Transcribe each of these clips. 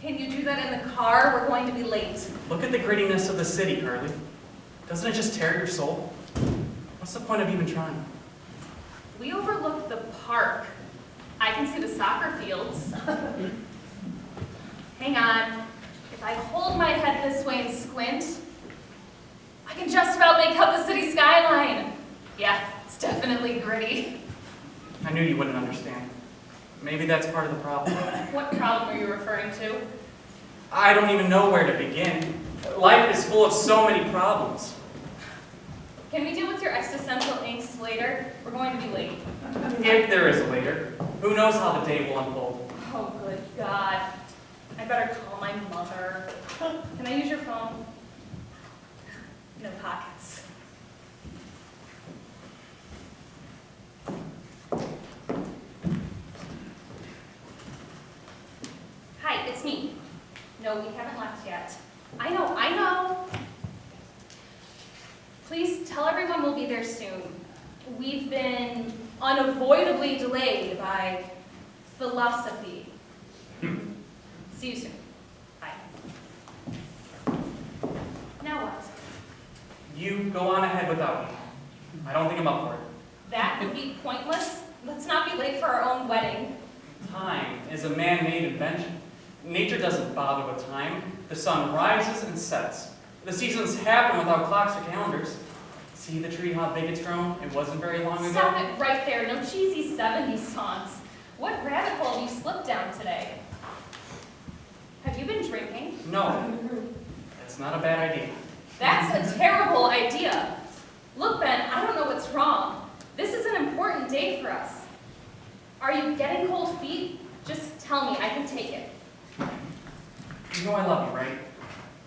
Can you do that in the car? We're going to be late. Look at the grittiness of the city, Carly. Doesn't it just tear your soul? What's the point of even trying? We overlook the park. I can see the soccer fields. Hang on. If I hold my head this way and squint, I can just about make out the city skyline. Yeah, it's definitely gritty. I knew you wouldn't understand. Maybe that's part of the problem. What problem are you referring to? I don't even know where to begin. Life is full of so many problems. Can we deal with your existential angst later? We're going to be late. If there is a later, who knows how the day will unfold. Oh, good God. I better call my mother. Can I use your phone? No pockets. Hi, it's me. No, we haven't left yet. I know. Please tell everyone we'll be there soon. We've been unavoidably delayed by philosophy. See you soon. Bye. Now what? You go on ahead without me. I don't think I'm up for it. That would be pointless. Let's not be late for our own wedding. Time is a man-made invention. Nature doesn't bother with time. The sun rises and sets. The seasons happen without clocks or calendars. See the tree, how big it's grown? It wasn't very long ago. Stop it right there. No cheesy 70s songs. What rabbit hole have you slipped down today? Have you been drinking? No, that's not a bad idea. That's a terrible idea. Look, Ben, I don't know what's wrong. This is an important day for us. Are you getting cold feet? Just tell me, I can take it. You know I love you, right?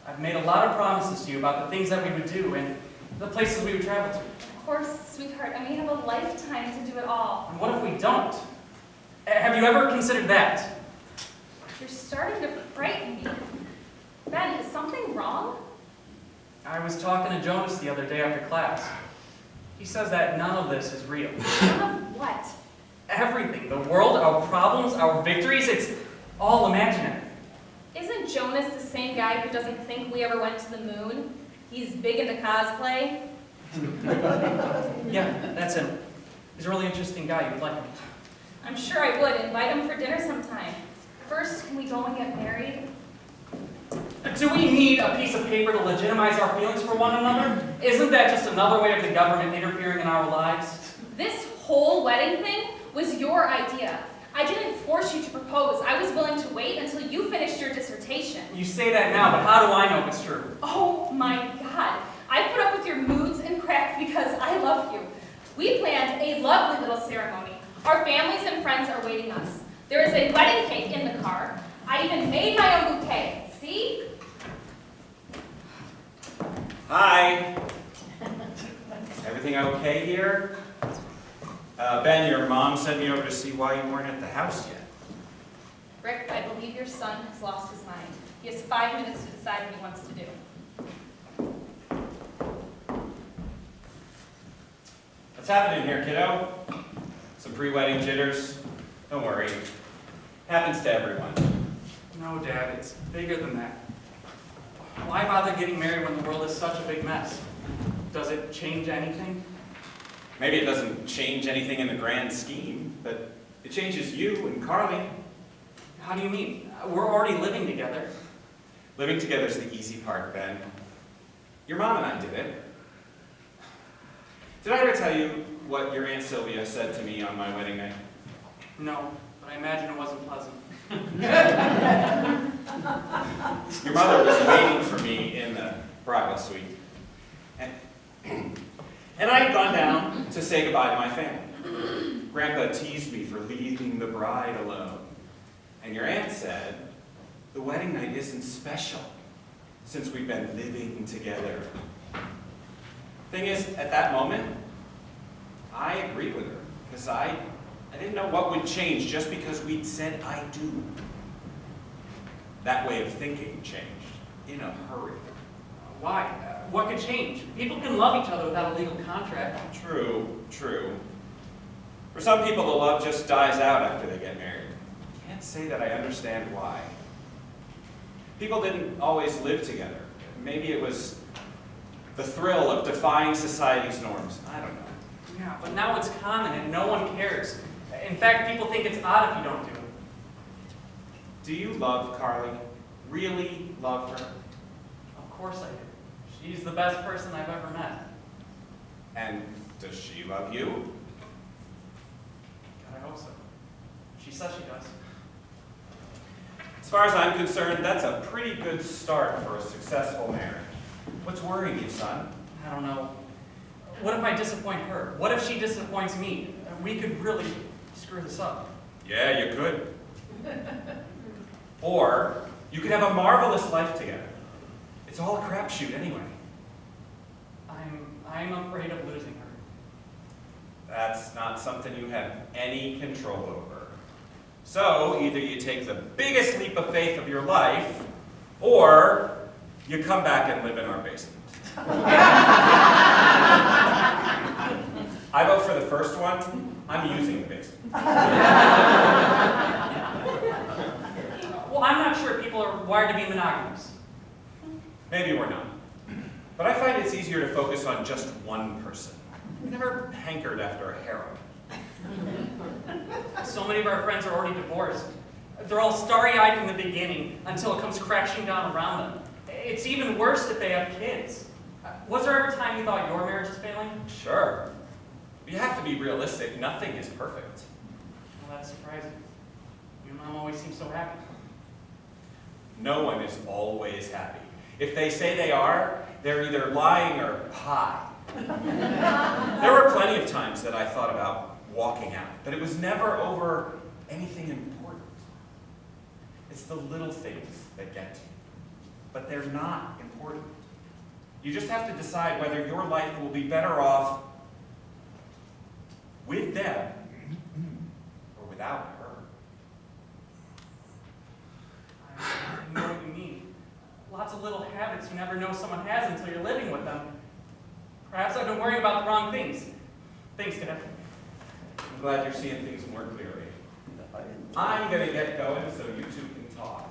I've made a lot of promises to you about the things that we would do and the places we would travel to. Of course, sweetheart, and we have a lifetime to do it all. And what if we don't? Have you ever considered that? You're starting to frighten me. Ben, is something wrong? I was talking to Jonas the other day after class. He says that none of this is real. None of what? Everything, the world, our problems, our victories, it's all imaginary. Isn't Jonas the same guy who doesn't think we ever went to the moon? He's big into cosplay. Yeah, that's him. He's a really interesting guy. You'd like him. I'm sure I would. Invite him for dinner sometime. First, can we go and get married? Do we need a piece of paper to legitimize our feelings for one another? Isn't that just another way of the government interfering in our lives? This whole wedding thing was your idea. I didn't force you to propose. I was willing to wait until you finished your dissertation. You say that now, but how do I know if it's true? Oh my God. I put up with your moods and crap because I love you. We planned a lovely little ceremony. Our families and friends are waiting us. There is a wedding cake in the car. I even made my own bouquet. See? Hi. Everything okay here? Ben, your mom sent me over to see why you weren't at the house yet. Rick, I believe your son has lost his mind. He has 5 minutes to decide what he wants to do. What's happening here, kiddo? Some pre-wedding jitters? Don't worry. Happens to everyone. No, Dad, it's bigger than that. Why bother getting married when the world is such a big mess? Does it change anything? Maybe it doesn't change anything in the grand scheme, but it changes you and Carly. How do you mean? We're already living together. Living together's the easy part, Ben. Your mom and I did it. Did I ever tell you what your Aunt Sylvia said to me on my wedding night? No, but I imagine it wasn't pleasant. Your mother was waiting for me in the bridal suite. And I had gone down to say goodbye to my family. Grandpa teased me for leaving the bride alone. And your aunt said, the wedding night isn't special since we've been living together. Thing is, at that moment, I agreed with her because I didn't know what would change just because we'd said I do. That way of thinking changed in a hurry. Why? What could change? People can love each other without a legal contract. True. For some people, the love just dies out after they get married. Can't say that I understand why. People didn't always live together. Maybe it was the thrill of defying society's norms. I don't know. Yeah, but now it's common and no one cares. In fact, people think it's odd if you don't do it. Do you love Carly? Really love her? Of course I do. She's the best person I've ever met. And does she love you? God, I hope so. She says she does. As far as I'm concerned, that's a pretty good start for a successful marriage. What's worrying you, son? I don't know. What if I disappoint her? What if she disappoints me? We could really screw this up. Yeah, you could. Or you could have a marvelous life together. It's all a crapshoot anyway. I'm afraid of losing her. That's not something you have any control over. So either you take the biggest leap of faith of your life, or you come back and live in our basement. I vote for the first one. I'm using the basement. Well, I'm not sure people are wired to be monogamous. Maybe we're not. But I find it's easier to focus on just one person. I've never hankered after a harem. So many of our friends are already divorced. They're all starry-eyed from the beginning until it comes crashing down around them. It's even worse if they have kids. Was there ever a time you thought your marriage was failing? Sure. You have to be realistic. Nothing is perfect. Well, that's surprising. Your mom always seems so happy. No one is always happy. If they say they are, they're either lying or high. There were plenty of times that I thought about walking out, but it was never over anything important. It's the little things that get to you, but they're not important. You just have to decide whether your life will be better off with them or without her. I know what you mean. Lots of little habits you never know someone has until you're living with them. Perhaps I've been worrying about the wrong things. Things can happen. I'm glad you're seeing things more clearly. I'm going to get going so you two can talk.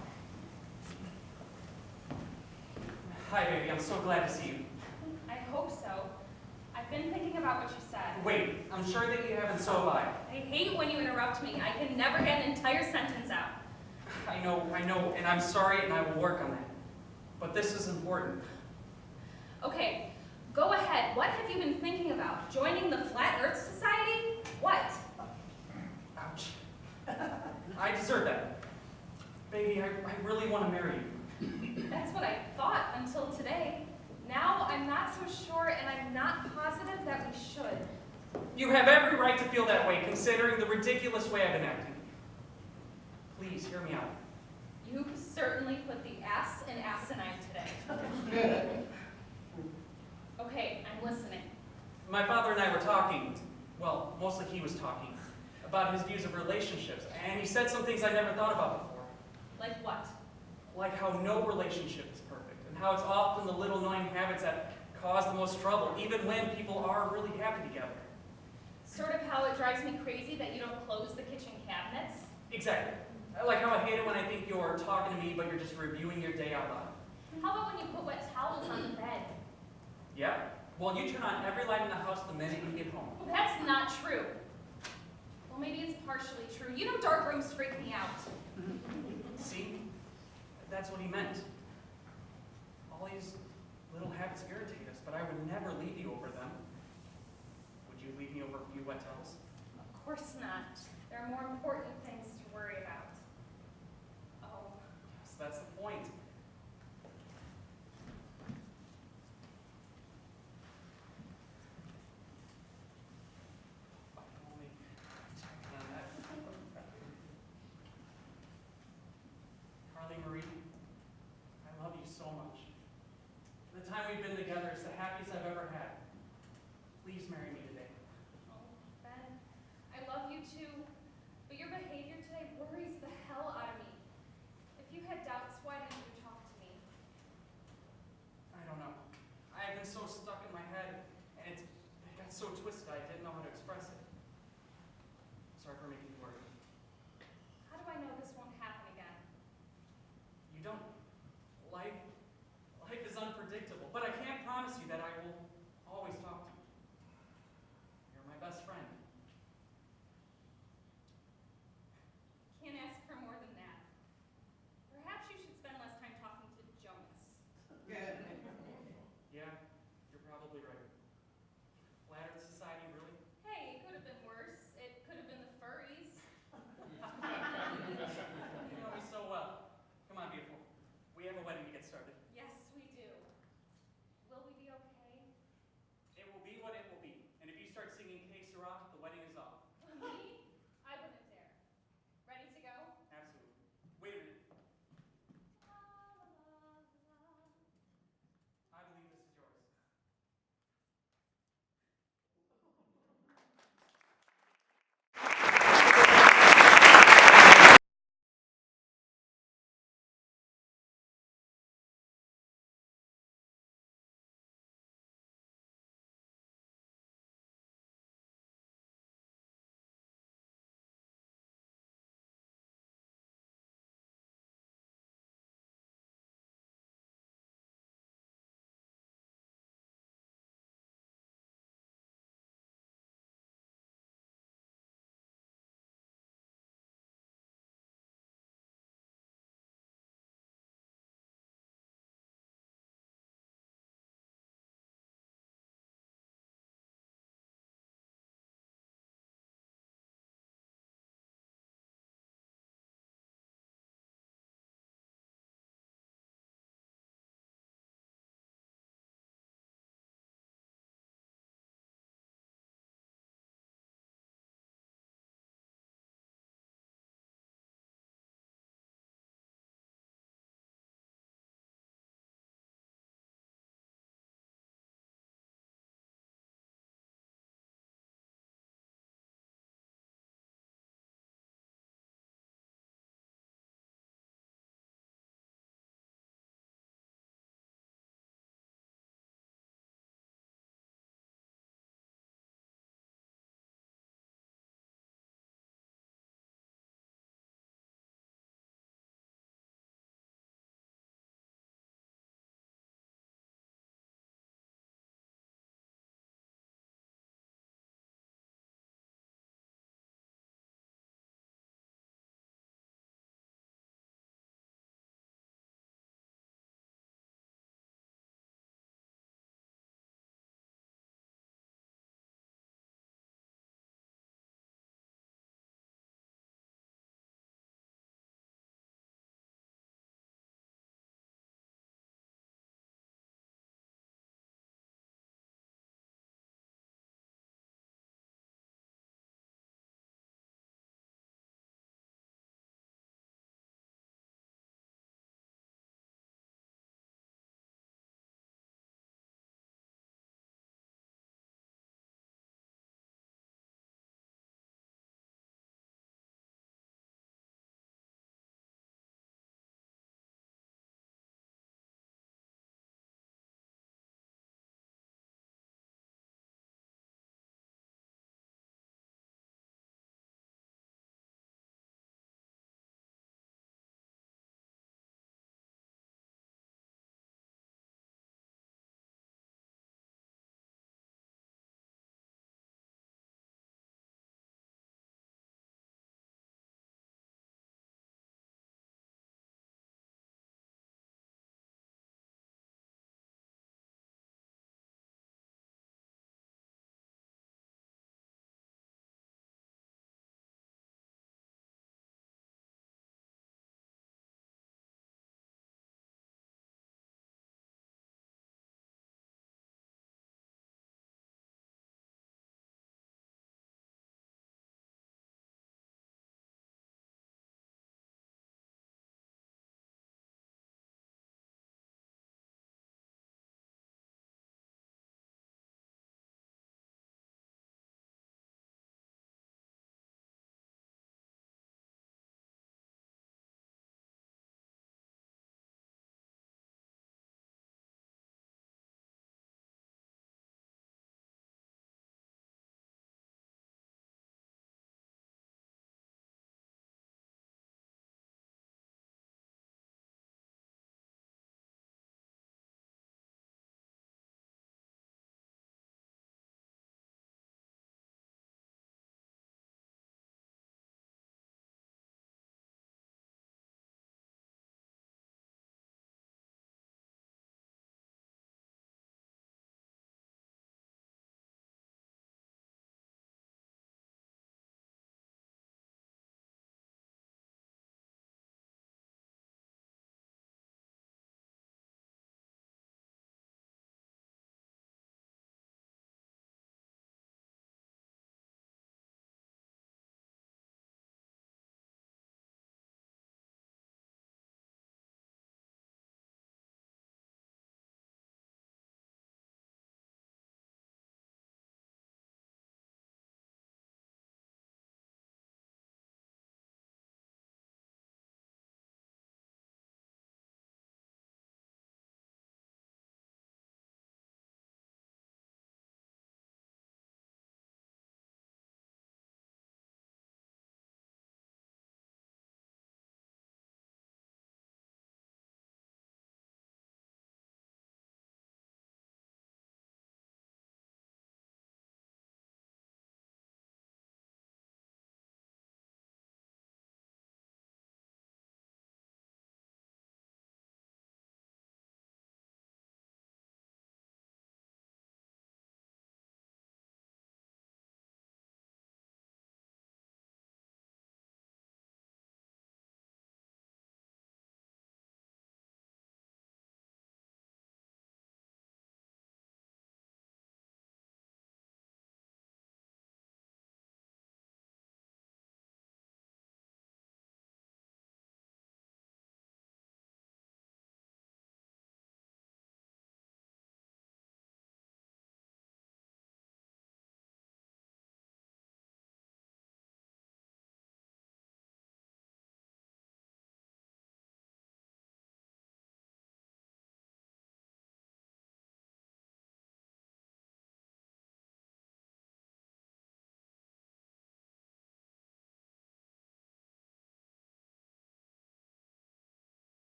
Hi, baby. I'm so glad to see you. I hope so. I've been thinking about what you said. Wait, I'm sure that you have, and so have I. I hate when you interrupt me. I can never get an entire sentence out. I know, and I'm sorry, and I will work on that. But this is important. Okay, go ahead. What have you been thinking about? Joining the Flat Earth Society? What? Ouch. I deserve that. Baby, I really want to marry you. That's what I thought until today. Now I'm not so sure, and I'm not positive that we should. You have every right to feel that way, considering the ridiculous way I've been acting. Please, hear me out. You certainly put the ass in asinine today. Okay, I'm listening. My father and I were talking, well, mostly he was talking, about his views of relationships, and he said some things I never thought about before. Like what? Like how no relationship is perfect, and how it's often the little annoying habits that cause the most trouble, even when people are really happy together. Sort of how it drives me crazy that you don't close the kitchen cabinets. Exactly. Like how I hate it when I think you're talking to me, but you're just reviewing your day out loud. How about when you put wet towels on the bed? Yeah? Well, you turn on every light in the house the minute you get home. Well, that's not true. Well, maybe it's partially true. You know dark rooms freak me out. See? That's what he meant. All these little habits irritate us, but I would never leave you over them. Would you leave me over a few wet towels? Of course not. There are more important things to worry about. Oh. Yes, that's the point.